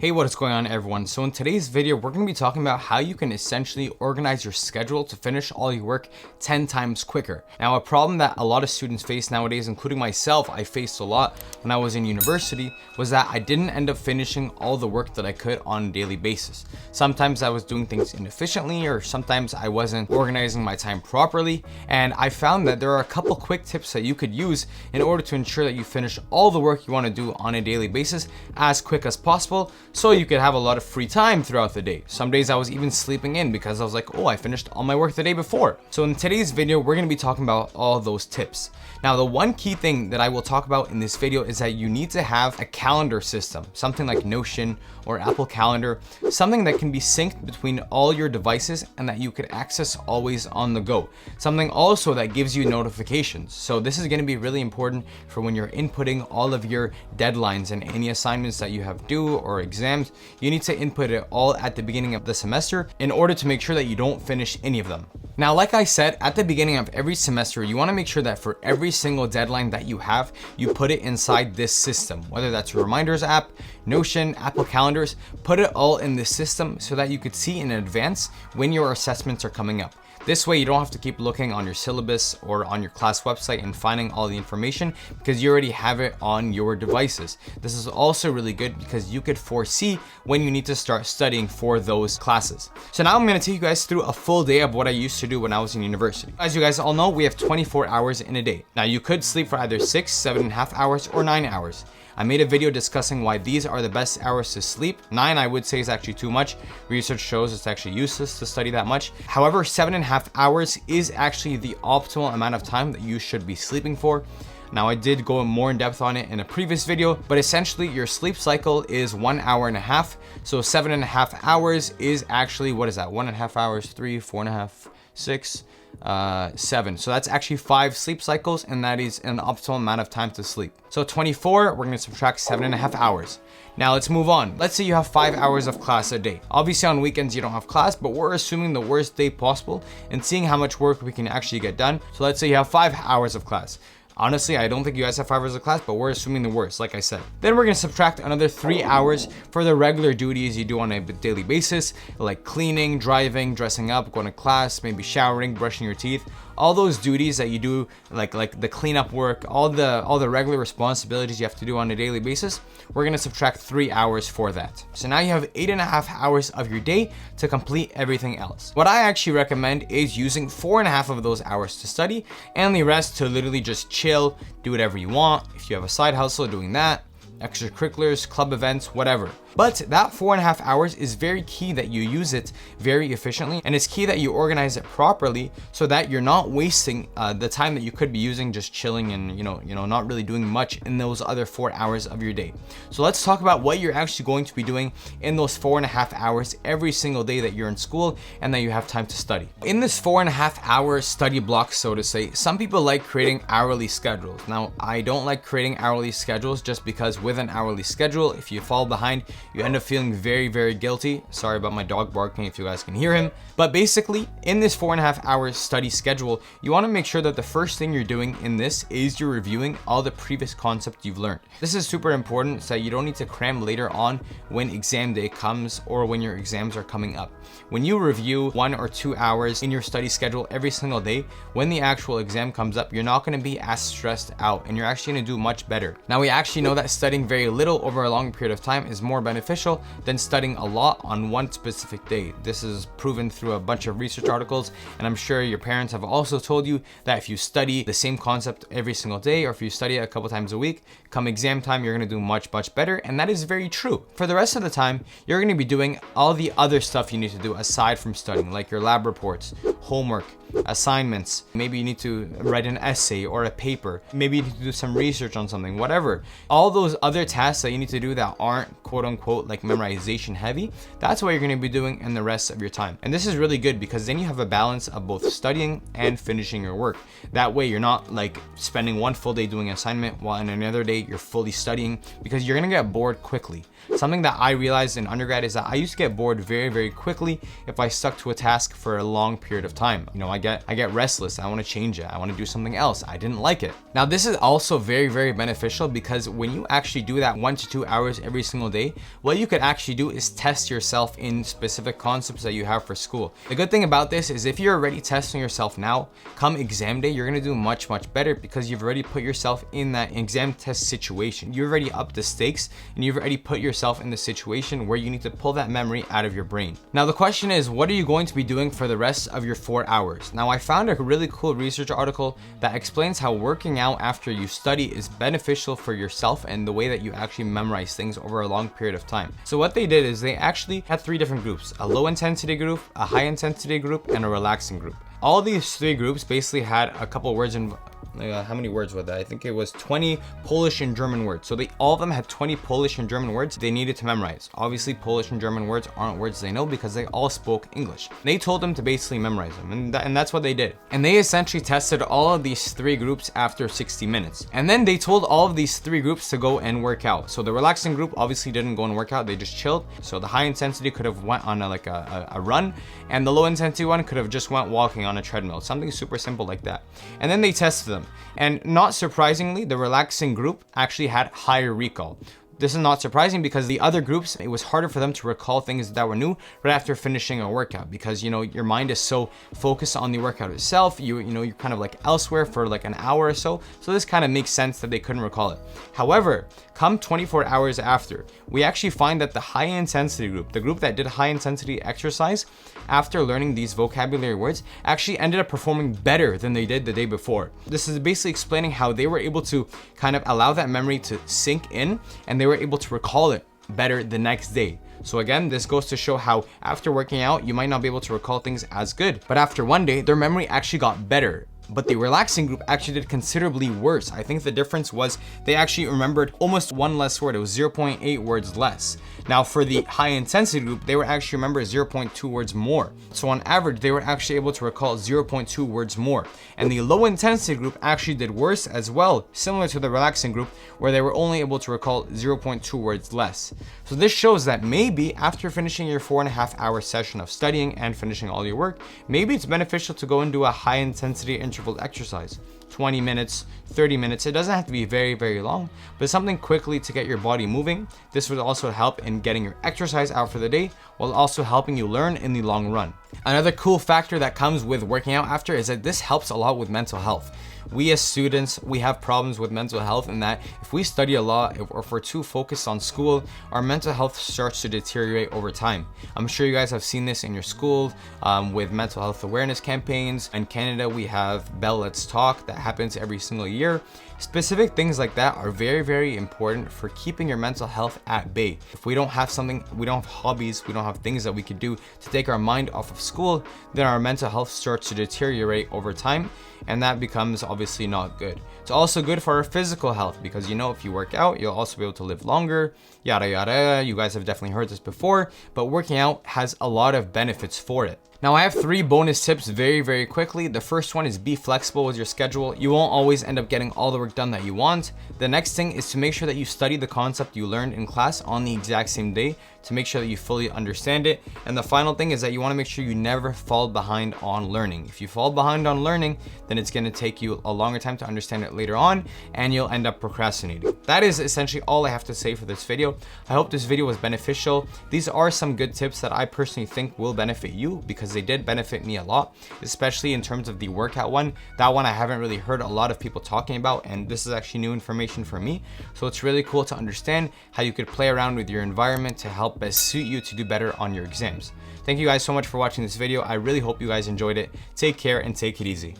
Hey, what is going on everyone? So in today's video, we're going to be talking about how you can essentially organize your schedule to finish all your work 10 times quicker. Now, a problem that a lot of students face nowadays, including myself, I faced a lot when I was in university, was that I didn't end up finishing all the work that I could on a daily basis. Sometimes I was doing things inefficiently, or sometimes I wasn't organizing my time properly. And I found that there are a couple quick tips that you could use in order to ensure that you finish all the work you want to do on a daily basis as quick as possible, so you could have a lot of free time throughout the day. Some days I was even sleeping in because I was like, oh, I finished all my work the day before. So in today's video, we're going to be talking about all those tips. Now, the one key thing that I will talk about in this video is that you need to have a calendar system, something like Notion or Apple Calendar, something that can be synced between all your devices and that you could access always on the go. Something also that gives you notifications. So this is going to be really important for when you're inputting all of your deadlines and any assignments that you have due or exams. You need to input it all at the beginning of the semester in order to make sure that you don't finish any of them. Now, like I said, at the beginning of every semester, you want to make sure that for every single deadline that you have, you put it inside this system, whether that's your reminders app, Notion, Apple Calendars, put it all in this system so that you could see in advance when your assessments are coming up. This way, you don't have to keep looking on your syllabus or on your class website and finding all the information because you already have it on your devices. This is also really good because you could foresee when you need to start studying for those classes. So now I'm going to take you guys through a full day of what I used to do when I was in university. As you guys all know, we have 24 hours in a day. Now, you could sleep for either 6, 7.5 hours or 9 hours. I made a video discussing why these are the best hours to sleep. 9, I would say, is actually too much. Research shows it's actually useless to study that much. However, 7.5 hours is actually the optimal amount of time that you should be sleeping for. Now, I did go more in depth on it in a previous video, but essentially your sleep cycle is 1.5 hours. So 7.5 hours is actually, what is that? 1.5 hours, 3, 4.5, 6, 7. So that's actually 5 sleep cycles, and that is an optimal amount of time to sleep. So 24, we're going to subtract 7.5 hours. Now let's move on. Let's say you have 5 hours of class a day. Obviously on weekends you don't have class, but we're assuming the worst day possible and seeing how much work we can actually get done. So let's say you have 5 hours of class. Honestly, I don't think you guys have 5 hours of class, but we're assuming the worst, like I said. Then we're gonna subtract another 3 hours for the regular duties you do on a daily basis, like cleaning, driving, dressing up, going to class, maybe showering, brushing your teeth. All those duties that you do, like the cleanup work, all the regular responsibilities you have to do on a daily basis, we're gonna subtract 3 hours for that. So now you have 8.5 hours of your day to complete everything else. What I actually recommend is using 4.5 of those hours to study and the rest to literally just chill, do whatever you want. If you have a side hustle, doing that, extracurriculars, club events, whatever. But that 4.5 hours is very key that you use it very efficiently, and it's key that you organize it properly so that you're not wasting the time that you could be using just chilling and not really doing much in those other 4 hours of your day. So let's talk about what you're actually going to be doing in those 4.5 hours every single day that you're in school and that you have time to study. In this 4.5 hour study block, so to say, some people like creating hourly schedules. Now, I don't like creating hourly schedules just because with an hourly schedule, if you fall behind, you end up feeling very, very guilty. Sorry about my dog barking if you guys can hear him. But basically, in this 4.5 hour study schedule, you want to make sure that the first thing you're doing in this is you're reviewing all the previous concepts you've learned. This is super important so that you don't need to cram later on when exam day comes or when your exams are coming up. When you review 1 or 2 hours in your study schedule every single day, when the actual exam comes up, you're not going to be as stressed out and you're actually going to do much better. Now, we actually know that studying very little over a long period of time is more beneficial than studying a lot on one specific day. This is proven through a bunch of research articles, and I'm sure your parents have also told you that if you study the same concept every single day, or if you study it a couple times a week, come exam time, you're going to do much, much better. And that is very true. For the rest of the time, you're going to be doing all the other stuff you need to do aside from studying, like your lab reports, homework, assignments. Maybe you need to write an essay or a paper. Maybe you need to do some research on something, whatever. All those other tasks that you need to do that aren't quote unquote like memorization heavy, that's what you're going to be doing in the rest of your time. And this is really good because then you have a balance of both studying and finishing your work. That way you're not like spending one full day doing an assignment while in another day you're fully studying, because you're going to get bored quickly. Something that I realized in undergrad is that I used to get bored very, very quickly if I stuck to a task for a long period of time. I get restless. I want to change it. I want to do something else. I didn't like it. Now, this is also very, very beneficial because when you actually do that 1 to 2 hours every single day, what you could actually do is test yourself in specific concepts that you have for school. The good thing about this is if you're already testing yourself now, come exam day, you're gonna do much better because you've already put yourself in that exam test situation. You've already upped the stakes and you've already put yourself in the situation where you need to pull that memory out of your brain. Now the question is, what are you going to be doing for the rest of your 4 hours? Now I found a really cool research article that explains how working out after you study is beneficial for yourself and the way that you actually memorize things over a long period of time. So what they did is they actually had 3 different groups: a low intensity group, a high intensity group, and a relaxing group. All these 3 groups basically had a couple words in how many words was that? I think it was 20 Polish and German words. So all of them had 20 Polish and German words they needed to memorize. Obviously, Polish and German words aren't words they know because they all spoke English. They told them to basically memorize them, and that's what they did. And they essentially tested all of these 3 groups after 60 minutes. And then they told all of these 3 groups to go and work out. So the relaxing group obviously didn't go and work out, they just chilled. So the high intensity could have went on a run, and the low intensity one could have just went walking on a treadmill, something super simple like that. And then they tested them. And not surprisingly, the relaxing group actually had higher recall. This is not surprising because the other groups, it was harder for them to recall things that were new right after finishing a workout because, you know, your mind is so focused on the workout itself. You're kind of like elsewhere for like an hour or so. So this kind of makes sense that they couldn't recall it. However, come 24 hours after, we actually find that the high intensity group, the group that did high intensity exercise after learning these vocabulary words, actually ended up performing better than they did the day before. This is basically explaining how they were able to kind of allow that memory to sink in, and they were able to recall it better the next day. So again, this goes to show how after working out, you might not be able to recall things as good, but after one day, their memory actually got better. But the relaxing group actually did considerably worse. I think the difference was they actually remembered almost 1 less word. It was 0.8 words less. Now for the high intensity group, they were actually remember 0.2 words more. So on average, they were actually able to recall 0.2 words more. And the low intensity group actually did worse as well, similar to the relaxing group, where they were only able to recall 0.2 words less. So this shows that maybe after finishing your 4.5-hour session of studying and finishing all your work, maybe it's beneficial to go and do a high intensity interval exercise. 20 minutes, 30 minutes. It doesn't have to be very long, but something quickly to get your body moving. This would also help in getting your exercise out for the day while also helping you learn in the long run. Another cool factor that comes with working out after is that this helps a lot with mental health. We as students, we have problems with mental health in that if we study a lot or if we're too focused on school, our mental health starts to deteriorate over time. I'm sure you guys have seen this in your school with mental health awareness campaigns. In Canada, we have Bell Let's Talk that happens every single year. Specific things like that are very important for keeping your mental health at bay. If we don't have something, we don't have hobbies, we don't have things that we could do to take our mind off of school, then our mental health starts to deteriorate over time, and that becomes obviously not good. It's also good for our physical health because, you know, if you work out, you'll also be able to live longer, yada yada. You guys have definitely heard this before, but working out has a lot of benefits for it. Now I have 3 bonus tips very quickly. The first one is be flexible with your schedule. You won't always end up getting all the work done that you want. The next thing is to make sure that you study the concept you learned in class on the exact same day to make sure that you fully understand it. And the final thing is that you want to make sure you never fall behind on learning. If you fall behind on learning, then it's going to take you a longer time to understand it later on and you'll end up procrastinating. That is essentially all I have to say for this video. I hope this video was beneficial. These are some good tips that I personally think will benefit you because they did benefit me a lot, especially in terms of the workout one. That one I haven't really heard a lot of people talking about, and this is actually new information for me. So it's really cool to understand how you could play around with your environment to help best suit you to do better on your exams. Thank you guys so much for watching this video. I really hope you guys enjoyed it. Take care and take it easy.